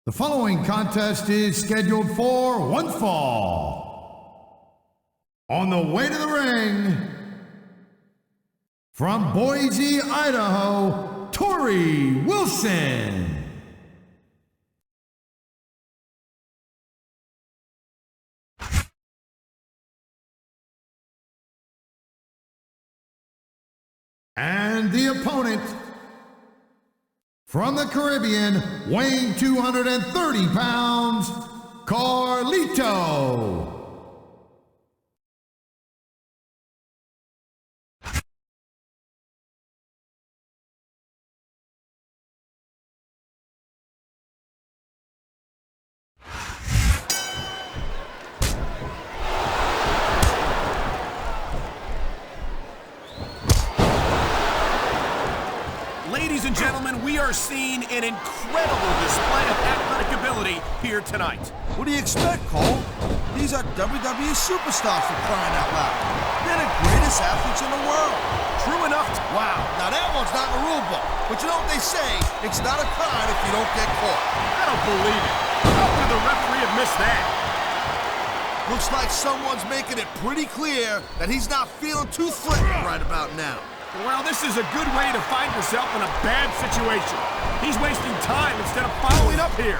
The following contest is scheduled for one fall. On the way to the ring, from Boise, Idaho, Torrie Wilson. And the opponent, from the Caribbean, weighing 230 pounds, Carlito. Ladies and gentlemen, we are seeing an incredible display of athletic ability here tonight. What do you expect, Cole? These are WWE superstars for crying out loud. They're the greatest athletes in the world. True enough. Wow, now that one's not in the rule book. But you know what they say, it's not a crime if you don't get caught. I don't believe it. How could the referee have missed that? Looks like someone's making it pretty clear that he's not feeling too threatened right about now. Well, this is a good way to find yourself in a bad situation. He's wasting time instead of following up here.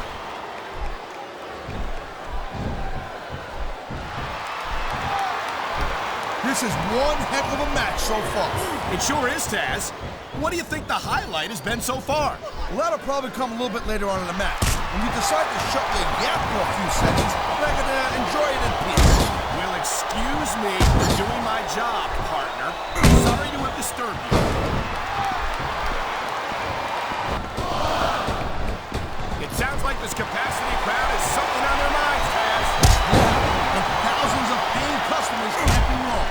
This is one heck of a match so far. It sure is, Taz. What do you think the highlight has been so far? Well, that'll probably come a little bit later on in the match. When you decide to shut your gap for a few seconds, I can enjoy it in peace. Well, excuse me for doing my job, partner. Sorry to have disturbed you. It sounds like this capacity crowd has something on their minds, Taz. Yeah, and thousands of paying customers can't be wrong.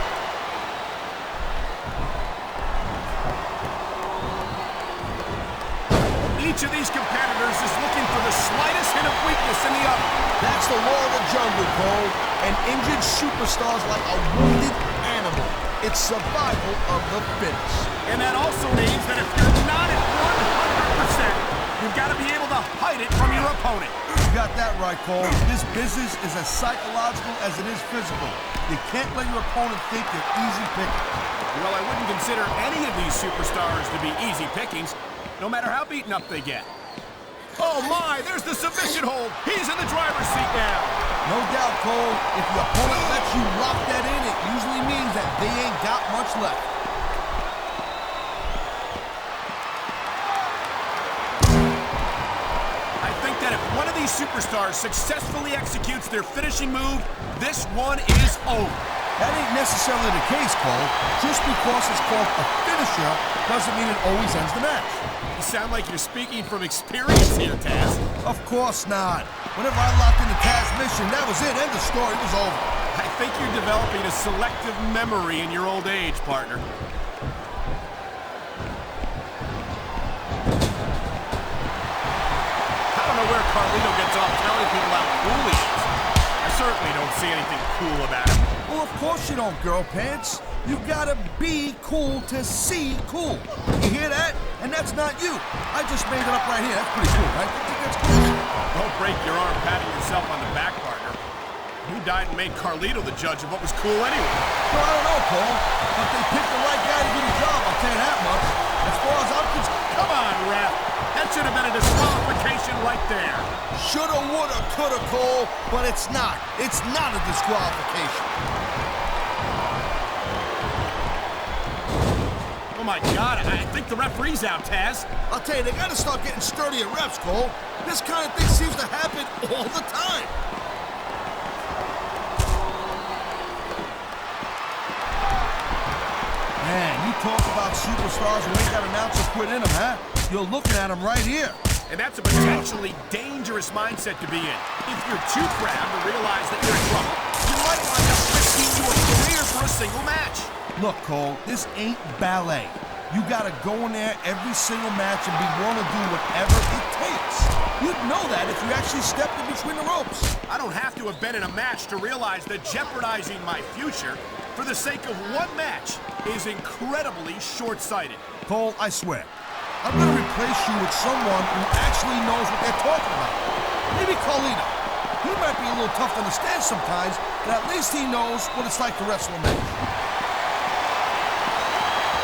Each of these competitors is looking for the slightest hint of weakness in the other. That's the law of the jungle, Cole. An injured superstar's like a wounded animal. It's survival of the fittest. And that also means that if you're not at 100%, you've got to be able to hide it from your opponent. You got that right, Cole. This business is as psychological as it is physical. You can't let your opponent think you're easy pickings. Well, I wouldn't consider any of these superstars to be easy pickings, no matter how beaten up they get. Oh my, there's the submission hold. He's in the driver's seat now. No doubt, Cole. If your opponent lets you lock that in, it usually means that they ain't got much left. I think that if one of these superstars successfully executes their finishing move, this one is over. That ain't necessarily the case, Cole. Just because it's called a finisher doesn't mean it always ends the match. You sound like you're speaking from experience here, Taz. Of course not. Whenever I locked into Taz's mission, that was it. End of story. It was over. I think you're developing a selective memory in your old age, partner. I don't know where Carlito gets off telling people how cool he is. I certainly don't see anything cool about him. Well, of course you don't, girl pants. You gotta be cool to see cool. You hear that? And that's not you. I just made it up right here. That's pretty cool, right? You think that's cool? Don't break your arm patting yourself on the back, partner. Who died and made Carlito the judge of what was cool anyway? Well, I don't know, Cole. But they picked the right guy to do the job, I'll tell you that much. As far as I'm concerned... Come on, ref. That should have been a disqualification right there. Shoulda, woulda, coulda, Cole, but it's not. It's not a disqualification. Oh my God, I think the referee's out, Taz. I'll tell you, they gotta start getting sturdier refs, Cole. This kind of thing seems to happen all the time. Man, you talk about superstars who ain't got an ounce of quit in them, huh? You're looking at them right here. And that's a potentially dangerous mindset to be in. If you're too proud to realize that you're in trouble, you might wind up risking your career for a single match. Look, Cole, this ain't ballet. You gotta go in there every single match and be willing to do whatever it takes. You'd know that if you actually stepped in between the ropes. I don't have to have been in a match to realize that jeopardizing my future for the sake of one match is incredibly short-sighted. Cole, I swear, I'm gonna replace you with someone who actually knows what they're talking about. Maybe Carlito. He might be a little tough to understand sometimes, but at least he knows what it's like to wrestle a match.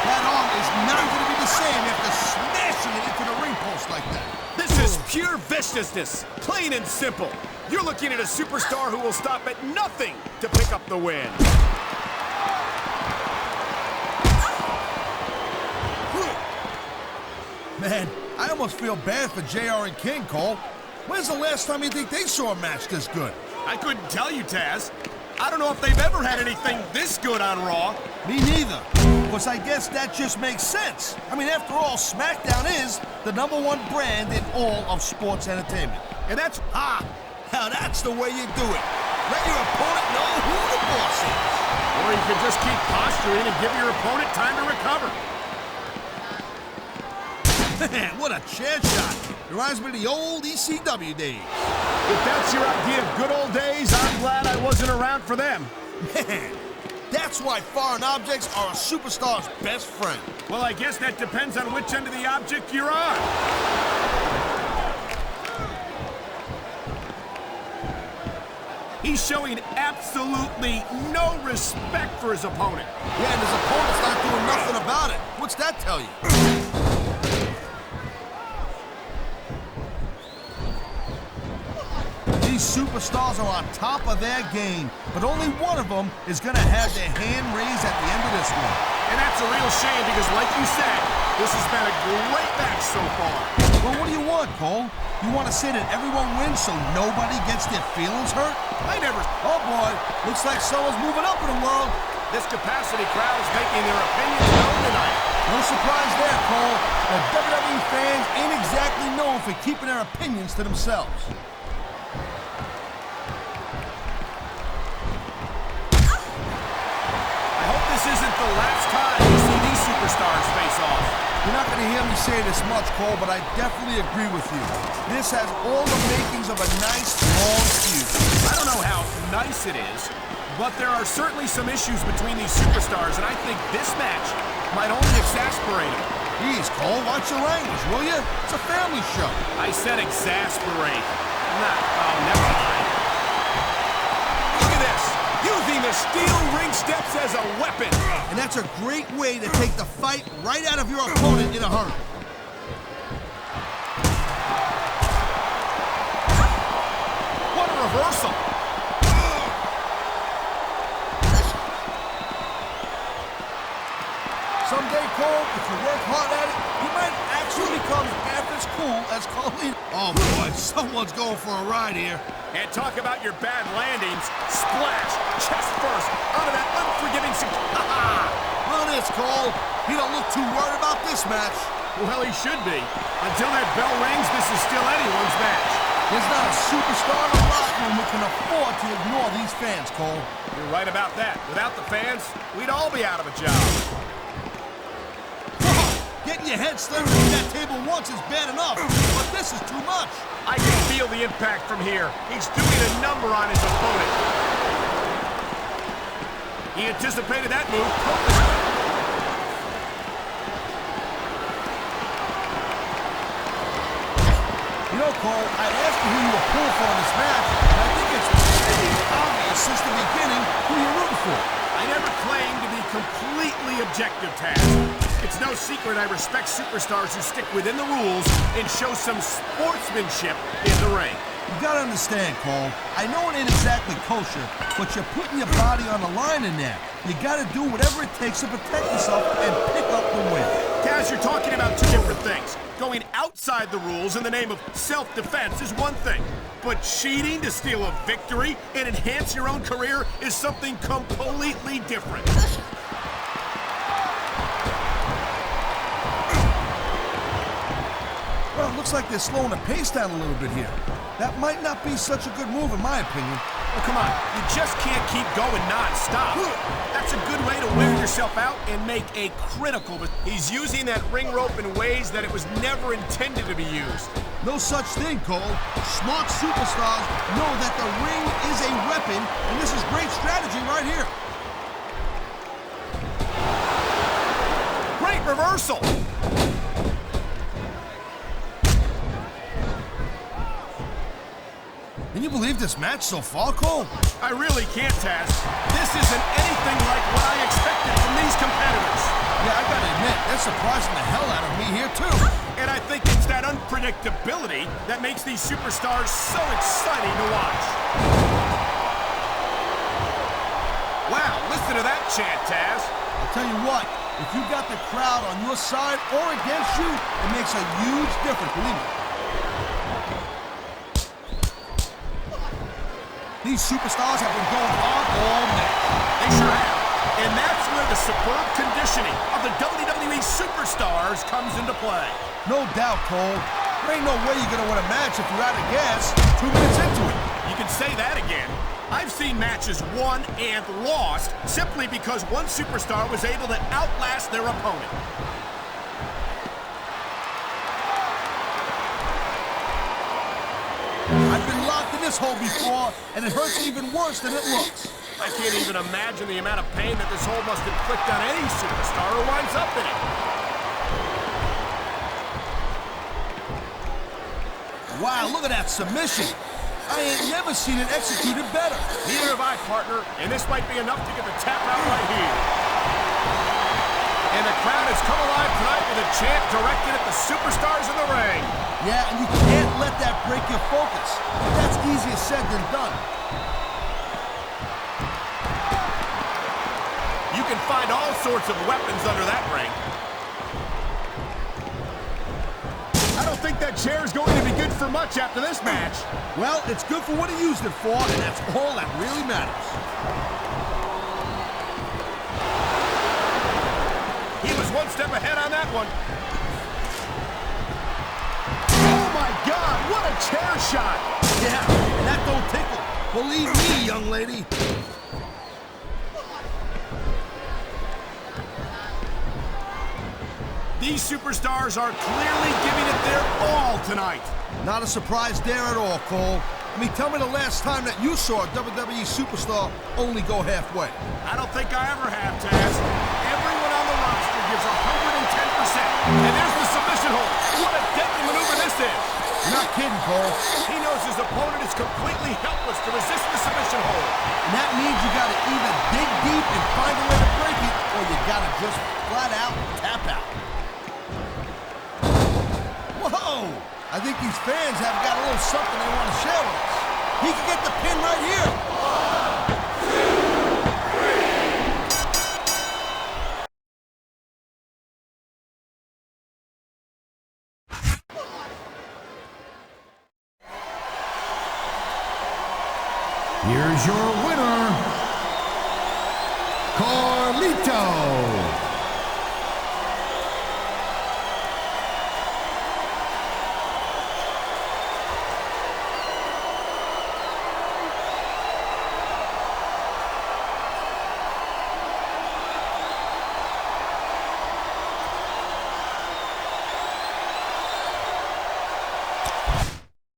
That arm is not going to be the same after smashing it into the ring post like that. This is pure viciousness, plain and simple. You're looking at a superstar who will stop at nothing to pick up the win. Man, I almost feel bad for JR and King, Cole. When's the last time you think they saw a match this good? I couldn't tell you, Taz. I don't know if they've ever had anything this good on Raw. Me neither. Because I guess that just makes sense. I mean, after all, SmackDown is the #1 brand in all of sports entertainment. And that's... Now that's the way you do it. Let your opponent know who the boss is. Or you can just keep posturing and give your opponent time to recover. Man, what a chair shot. Reminds me of the old ECW days. If that's your idea of good old days, I'm glad I wasn't around for them. Man, that's why foreign objects are a superstar's best friend. Well, I guess that depends on which end of the object you're on. He's showing absolutely no respect for his opponent. Yeah, and his opponent's not doing nothing about it. What's that tell you? These superstars are on top of their game, but only one of them is going to have their hand raised at the end of this one. And that's a real shame because, like you said, this has been a great match so far. Well, what do you want, Cole? You want to say that everyone wins so nobody gets their feelings hurt? I never... Oh, boy. Looks like someone's moving up in the world. This capacity crowd is making their opinions known tonight. No surprise there, Cole. The WWE fans ain't exactly known for keeping their opinions to themselves. This isn't the last time you see these superstars face off. You're not going to hear me say this much, Cole, but I definitely agree with you. This has all the makings of a nice, long feud. I don't know how nice it is, but there are certainly some issues between these superstars, and I think this match might only exasperate them. Jeez, Cole, watch your language, will you? It's a family show. I said exasperate. Oh, never mind. Look at this. Using the steel ring steps as a weapon. And that's a great way to take the fight right out of your opponent in a hurry. What a reversal. Someday, Cole, if you work hard at it, you might actually become half as cool as Carlito. Oh, boy, someone's going for a ride here. And talk about your bad landings. Splash, chest first, out of that unforgiving... Look at this, Cole. He don't look too worried about this match. Well, he should be. Until that bell rings, this is still anyone's match. There's not a superstar in the locker room who can afford to ignore these fans, Cole. You're right about that. Without the fans, we'd all be out of a job. Getting your head slammed through that table once is bad enough, but this is too much. I can feel the impact from here. He's doing a number on his opponent. He anticipated that move perfectly. You know, Cole, I asked you who you were pulling for in this match, and I think it's pretty obvious since the beginning who you're rooting for. I never claimed to be completely objective, Taz. It's no secret I respect superstars who stick within the rules and show some sportsmanship in the ring. You gotta understand, Cole. I know it ain't exactly kosher, but you're putting your body on the line in there. You gotta do whatever it takes to protect yourself and pick up the win. Taz, you're talking about two different things. Going outside the rules in the name of self-defense is one thing, but cheating to steal a victory and enhance your own career is something completely different. Well, it looks like they're slowing the pace down a little bit here. That might not be such a good move, in my opinion. Well, come on, you just can't keep going non-stop. That's a good way to wear yourself out and make a critical mistake. He's using that ring rope in ways that it was never intended to be used. No such thing, Cole. Smart superstars know that the ring is a weapon, and this is great strategy right here. Great reversal. you believe this match so far, Cole? I really can't, Taz. This isn't anything like what I expected from these competitors. Yeah, I gotta admit, they're surprising the hell out of me here, too. And I think it's that unpredictability that makes these superstars so exciting to watch. Wow, listen to that chant, Taz. I'll tell you what, if you got the crowd on your side or against you, it makes a huge difference, believe me. These superstars have been going hard all match. They sure have. And that's where the superb conditioning of the WWE superstars comes into play. No doubt, Cole. There ain't no way you're gonna win a match if you're out of gas 2 minutes into it. You can say that again. I've seen matches won and lost simply because one superstar was able to outlast their opponent. I've been locked in this hole before, and it hurts even worse than it looks. I can't even imagine the amount of pain that this hole must inflict on any superstar who winds up in it. Wow, look at that submission. I ain't never seen it executed better. Neither have I, partner, and this might be enough to get the tap out right here. And the crowd has come alive tonight with a chant directed at the superstars in the ring. Yeah, and you can't let that break your focus. But that's easier said than done. You can find all sorts of weapons under that ring. I don't think that chair is going to be good for much after this match. Well, it's good for what he used it for, and that's all that really matters. He was one step ahead on that one. Oh my God, what a chair shot! Yeah, and that don't tickle. Believe me, young lady. These superstars are clearly giving it their all tonight. Not a surprise there at all, Cole. I mean, tell me the last time that you saw a WWE superstar only go halfway. I don't think I ever have, Taz. Everyone on the roster gives 110%. And there's the submission hold. What a deadly maneuver this is. You're not kidding, Cole. He knows his opponent is completely helpless to resist the submission hold. And that means you gotta either dig deep and find a way to break it, or you gotta just flat out tap out. Whoa! I think these fans have got a little something they want to share with us. He can get the pin right here. 1, 2, 3. Here's your winner, Carlito